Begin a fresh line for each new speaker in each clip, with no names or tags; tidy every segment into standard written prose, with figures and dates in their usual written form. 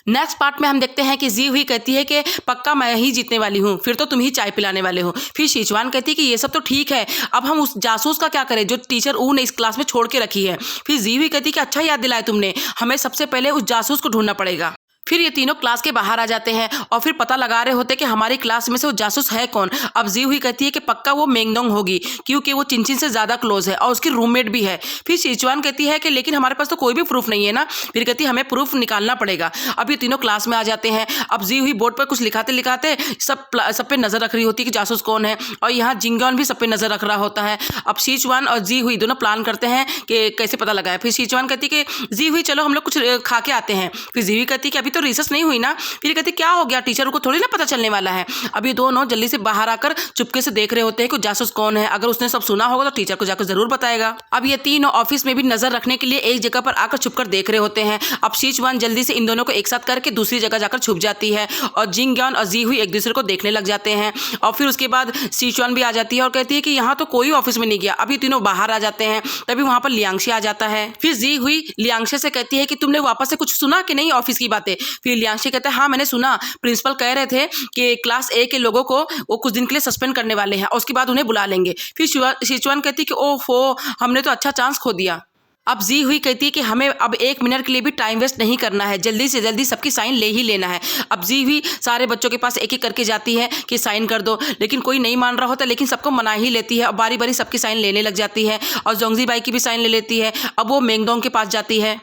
Next part में हम देखते हैं कि जी हुई कहती है कि पक्का मैं ही जीतने वाली हूँ, फिर तो तुम ही चाय पिलाने वाले हो। फिर सिचुआन कहती है कि ये सब तो ठीक है, अब हम उस जासूस का क्या करें जो टीचर ऊ ने इस क्लास में छोड़ के रखी है। फिर जी हुई कहती है कि अच्छा याद दिलाया तुमने, हमें सबसे पहले उस जासूस को ढूंढना पड़ेगा। फिर ये तीनों क्लास के बाहर आ जाते हैं और फिर पता लगा रहे होते कि हमारी क्लास में से वो जासूस है कौन। अब जी हुई कहती है कि पक्का वो मेंगडोंग होगी क्योंकि वो चिनचिन से ज़्यादा क्लोज है और उसकी रूममेट भी है। फिर सिचुआन कहती है कि लेकिन हमारे पास तो कोई भी प्रूफ नहीं है ना। फिर कहती है हमें प्रूफ निकालना पड़ेगा। अब ये तीनों क्लास में आ जाते हैं। अब जी हुई बोर्ड पर कुछ लिखाते लिखाते सब पे नज़र रख रही होती है कि जासूस कौन है, और यहाँ जिंगयॉन भी सब पे नज़र रख रहा होता है। अब सिचुआन और जी हुई दोनों प्लान करते हैं कि कैसे पता लगाए। फिर सिचुआन कहती है कि जी हुई चलो हम लोग कुछ खा के आते हैं। फिर जी हुई कहती है कि अभी तो रिसर्च नहीं हुई ना। फिर कहती क्या हो गया, टीचर को थोड़ी ना पता चलने वाला है। अब ये दोनों जल्दी से बाहर आकर चुपके से देख रहे होते हैं कि जासूस कौन है। अगर उसने सब सुना होगा तो टीचर को जाकर जरूर बताएगा। अब ये तीनों ऑफिस में भी नजर रखने के लिए एक जगह पर आकर छुपकर देख रहे होते हैं। अब सिचुआन जल्दी से इन दोनों को एक साथ करके दूसरी जगह जाकर छुप जाती है और जिंगयॉन और जी हुई एक दूसरे को देखने लग जाते हैं। और फिर उसके बाद सिचुआन भी आ जाती है और कहती है कि यहाँ तो कोई ऑफिस में नहीं गया। अभी तीनों बाहर आ जाते हैं, तभी वहां पर लियांगशे आ जाता है। फिर जी हुई लियांगशे से कहती है कि तुमने वापस से कुछ सुना कि नहीं ऑफिस की बातें। फिर लियांगशे कहता है हाँ मैंने सुना, प्रिंसिपल कह रहे थे कि क्लास ए के लोगों को वो कुछ दिन के लिए सस्पेंड करने वाले हैं और उसके बाद उन्हें बुला लेंगे। फिर सिचुआन कहती है कि ओहो हमने तो अच्छा चांस खो दिया। अब जी हुई कहती है कि हमें अब 1 मिनट के लिए भी टाइम वेस्ट नहीं करना है, जल्दी से जल्दी सबकी साइन ले ही लेना है। अब जी हुई सारे बच्चों के पास एक एक करके जाती है कि साइन कर दो, लेकिन कोई नहीं मान रहा होता, लेकिन सबको मना ही लेती है और बारी बारी सबकी साइन लेने लग जाती है और जोंगजी बाई की भी साइन ले लेती है। अब वो मेंगडोंग के पास जाती है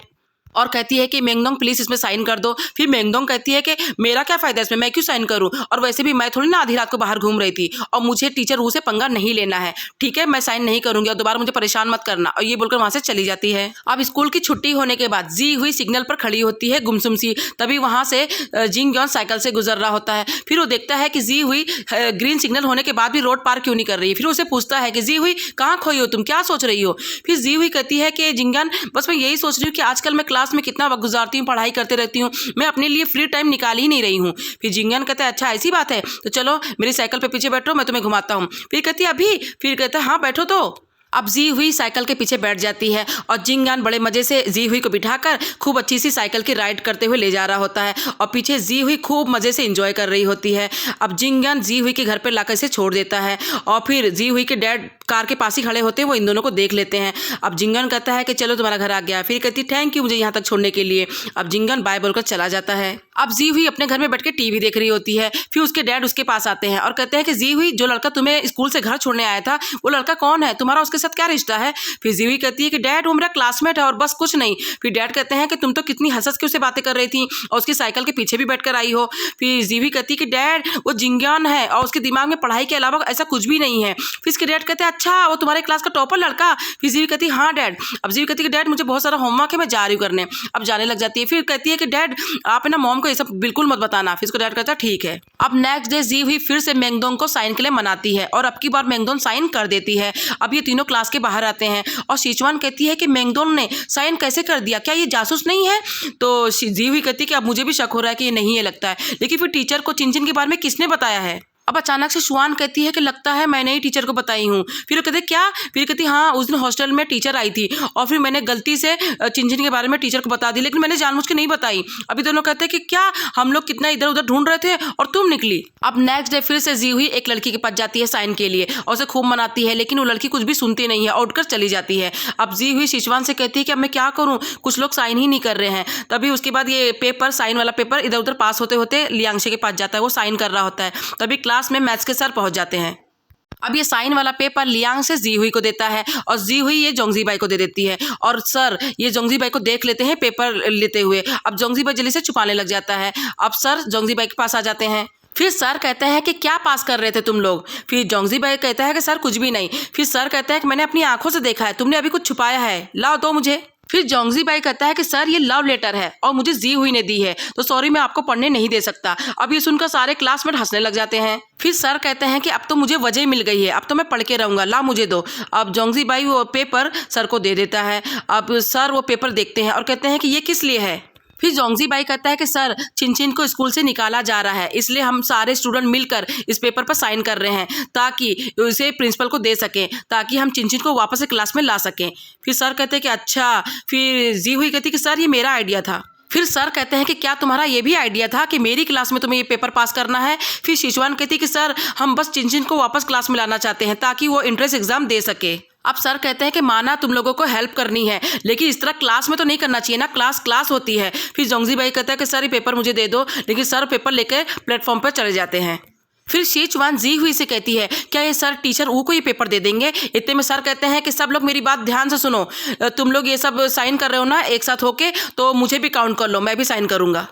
और कहती है कि मेंगडोंग प्लीज इसमें साइन कर दो। फिर मेंगडोंग कहती है कि मेरा क्या फायदा इसमें, मैं क्यों साइन करूं, और वैसे भी मैं थोड़ी ना आधी रात को बाहर घूम रही थी और मुझे टीचर रू से पंगा नहीं लेना है, ठीक है मैं साइन नहीं करूंगी और दोबारा मुझे परेशान मत करना। और ये बोलकर वहां से चली जाती है। अब स्कूल की छुट्टी होने के बाद जी हुई सिग्नल पर खड़ी होती है गुमसुम सी, तभी वहां से जिंगयॉन साइकिल से गुजर रहा होता है। फिर वो देखता है कि जी हुई ग्रीन सिग्नल होने के बाद भी रोड पार क्यों नहीं कर रही है। फिर उसे पूछता है कि जी हुई कहाँ खोई हो तुम, क्या सोच रही हो। फिर जी हुई कहती है कि जिंगयॉन बस मैं यही सोच रही हूँ कि आजकल मैं क्लास में कितना वक्त गुजारती हूँ, पढ़ाई करते रहती हूँ, मैं अपने लिए फ्री टाइम निकाल ही नहीं रही हूँ। फिर जिंगयॉन कहता है अच्छा ऐसी बात है तो चलो मेरी साइकिल पे पीछे बैठो मैं तुम्हें घुमाता हूँ। फिर कहती है अभी, फिर कहता है हाँ बैठो। तो अब जी हुई साइकिल के पीछे बैठ जाती है और जिंगयॉन बड़े मजे से जी हुई को बिठाकर खूब अच्छी सी साइकिल की राइड करते हुए ले जा रहा होता है और पीछे जी हुई खूब मजे से एंजॉय कर रही होती है। अब जिंगयॉन जी हुई के घर पर लाकर इसे छोड़ देता है और फिर जी हुई के डैड कार के पास ही खड़े होते हैं, वो इन दोनों को देख लेते हैं। अब जिंगयॉन कहता है कि चलो तुम्हारा घर आ गया। फिर कहती थैंक यू मुझे यहाँ तक छोड़ने के लिए। अब जिंगयॉन बाय बोलकर चला जाता है। अब जी हुई अपने घर में बैठ के टीवी देख रही होती है। फिर उसके डैड उसके पास आते हैं और कहते हैं कि जी हुई जो लड़का तुम्हें स्कूल से घर छोड़ने आया था वो लड़का कौन है, तुम्हारा उसके साथ क्या रिश्ता है। फिर जी हुई कहती है कि डैड वो मेरा क्लासमेट है और बस कुछ नहीं। फिर डैड कहते हैं कि तुम तो कितनी हंस के उससे बातें कर रही थी और उसकी साइकिल के पीछे भी बैठकर आई हो। फिर जी हुई कहती है कि डैड वो जिंगयॉन है और उसके दिमाग में पढ़ाई के अलावा ऐसा कुछ भी नहीं है। फिर इसके डैड कहते हैं अच्छा वो तुम्हारे क्लास का टॉपर लड़का। फिर जी हुई कहती है हाँ डैड। अब जी हुई कहती है कि डैड मुझे बहुत सारा होमवर्क है मैं जा रही हूँ करने। अब जाने लग जाती है। फिर कहती है कि डैड आप ना मॉम को ये सब बिल्कुल मत बताना। फिर इसको डैड कहता है ठीक है। अब नेक्स्ट डे जी हुई फिर से मेंगडोंग को साइन के लिए मनाती है और अब की बार मेंगडोंग साइन कर देती है। अब ये तीनों क्लास के बाहर आते हैं और सिचुआन कहती है कि मेंगडोंग ने साइन कैसे कर दिया, क्या ये जासूस नहीं है। तो जी हुई कहती है कि अब मुझे भी शक हो रहा है कि ये नहीं है लगता है, लेकिन फिर टीचर को चिनचिन के बारे में किसने बताया है। अब अचानक से शुआन कहती है कि लगता है मैंने ही टीचर को बताई हूँ। फिर वो कहते क्या, फिर कहती हाँ उस दिन हॉस्टल में टीचर आई थी और फिर मैंने गलती से चिनचिन के बारे में टीचर को बता दी, लेकिन मैंने जानबूझ के नहीं बताई। अभी दोनों कहते हैं कि क्या हम लोग कितना इधर उधर ढूंढ रहे थे और तुम निकली। अब नेक्स्ट डे फिर से जी हुई एक लड़की के पास जाती है साइन के लिए और उसे खूब मनाती है, लेकिन वो लड़की कुछ भी सुनती नहीं है और उठकर चली जाती है। अब जी हुई सिचुआन से कहती है कि अब मैं क्या करूँ, कुछ लोग साइन ही नहीं कर रहे हैं। तभी उसके बाद ये पेपर साइन वाला पेपर इधर उधर पास होते होते लियांगशे के पास जाता है, वो साइन कर रहा होता है। तभी क्लास में मैथ्स के सर पहुंच जाते हैं। अब ये साइन वाला पेपर लियांगशे जी हुई को देता है और जी हुई ये जोंगजी बाई को दे देती है और सर ये जोंगजी बाई को देख लेते हैं पेपर लेते हुए। अब जोंगजी बाई जल्दी से छुपाने लग जाता है। अब सर जोंगजी बाई के पास आ जाते हैं। फिर सर कहते हैं कि क्या पास कर रहे थे तुम लोग। फिर जोंगजी बाई कहता है कि सर कुछ भी नहीं। फिर सर कहता है कि मैंने अपनी आंखों से देखा है, तुमने अभी कुछ छुपाया है, लाओ दो मुझे। फिर जोंगजी बाई कहता है कि सर ये लव लेटर है और मुझे जी हुई ने दी है, तो सॉरी मैं आपको पढ़ने नहीं दे सकता। अब ये सुनकर सारे क्लासमेट हंसने लग जाते हैं। फिर सर कहते हैं कि अब तो मुझे वजह मिल गई है, अब तो मैं पढ़ के रहूंगा, ला मुझे दो। अब जोंगजी बाई वो पेपर सर को दे देता है। अब सर वो पेपर देखते हैं और कहते हैं कि ये किस लिए है। फिर जोंगजी बाई कहता है कि सर चिनचिन को स्कूल से निकाला जा रहा है, इसलिए हम सारे स्टूडेंट मिलकर इस पेपर पर साइन कर रहे हैं ताकि उसे प्रिंसिपल को दे सकें, ताकि हम चिनचिन को वापस से क्लास में ला सकें। फिर सर कहते हैं कि अच्छा। फिर जी हुई कहती कि सर ये मेरा आइडिया था। फिर सर कहते हैं कि क्या तुम्हारा ये भी आइडिया था कि मेरी क्लास में तुम्हें ये पेपर पास करना है? फिर शिशुआन कहती है कि सर हम बस चिनचिन को वापस क्लास में लाना चाहते हैं ताकि वो एंट्रेंस एग्जाम दे सके। अब सर कहते हैं कि माना तुम लोगों को हेल्प करनी है, लेकिन इस तरह क्लास में तो नहीं करना चाहिए ना, क्लास क्लास होती है। फिर जोंगजी भाई कहता है कि सर ये पेपर मुझे दे दो, लेकिन सर पेपर लेकर प्लेटफॉर्म पर चले जाते हैं। फिर शीचवान जी हुई से कहती है क्या ये सर टीचर ऊ को ये पेपर दे देंगे? इतने में सर कहते हैं कि सब लोग मेरी बात ध्यान से सुनो, तुम लोग ये सब साइन कर रहे हो ना एक साथ होके, तो मुझे भी काउंट कर लो, मैं भी साइन करूंगा।